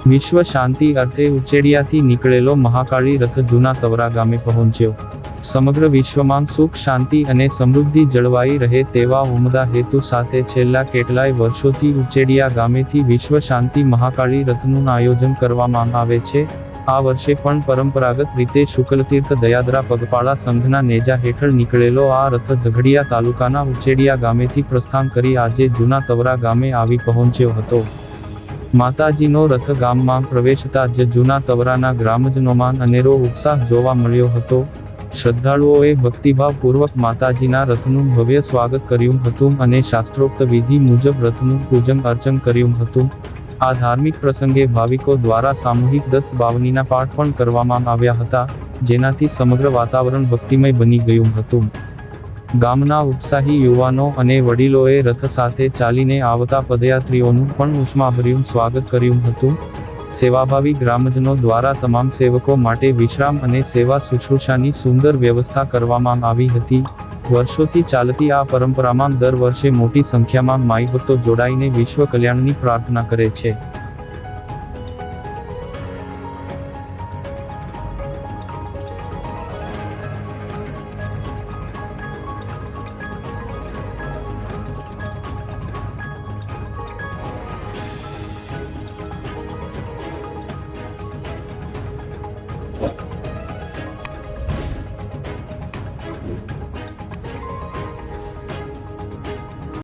વિશ્વ શાંતિ અર્થે ઉચેડિયાથી નીકળેલો મહાકાળી રથ જૂના તવરા ગામે પહોંચ્યો. સમગ્ર વિશ્વમાં સુખ, શાંતિ અને સમૃદ્ધિ જળવાઈ રહે તેવા ઉમદા હેતુ સાથે છેલ્લા કેટલાય વર્ષોથી ઉચેડિયા ગામેથી વિશ્વ શાંતિ મહાકાળી રથનું આયોજન કરવામાં આવે છે. આ વર્ષે પણ પરંપરાગત રીતે શુક્લતીર્થ દયાદરા પગપાળા સંઘના નેજા હેઠળ નીકળેલો આ રથ ઝઘડિયા તાલુકાના ઉચેડિયા ગામેથી પ્રસ્થાન કરી આજે જૂના તવરા ગામે આવી પહોંચ્યો હતો. માતાજીનો રથ ગામમાં પ્રવેશતા જ જૂના તવરાના ગ્રામજનોમાં અનેરો ઉત્સાહ જોવા મળ્યો હતો. શ્રદ્ધાળુઓએ ભક્તિભાવપૂર્વક માતાજીના રથનું ભવ્ય સ્વાગત કર્યું હતું અને શાસ્ત્રોક્ત વિધિ મુજબ રથનું પૂજન અર્ચન કર્યું હતું. આ ધાર્મિક પ્રસંગે ભાવિકો દ્વારા સામૂહિક દત્ત બાવનીના પાઠ પણ કરવામાં આવ્યા હતા, જેનાથી સમગ્ર વાતાવરણ ભક્તિમય બની ગયું હતું. ગામના ઉત્સાહી યુવાનો અને વડીલોએ રથ સાથે ચાલીને આવતા પદયાત્રીઓનું પણ ઉષ્માભર્યું સ્વાગત કર્યું હતું. સેવાભાવી ગ્રામજનો દ્વારા તમામ સેવકો માટે વિશ્રામ અને સેવા શુશ્રૂષાની સુંદર વ્યવસ્થા કરવામાં આવી હતી. વર્ષોથી ચાલતી આ પરંપરામાં દર વર્ષે મોટી સંખ્યામાં માઈ ભક્તો જોડાઈને વિશ્વ કલ્યાણની પ્રાર્થના કરે છે.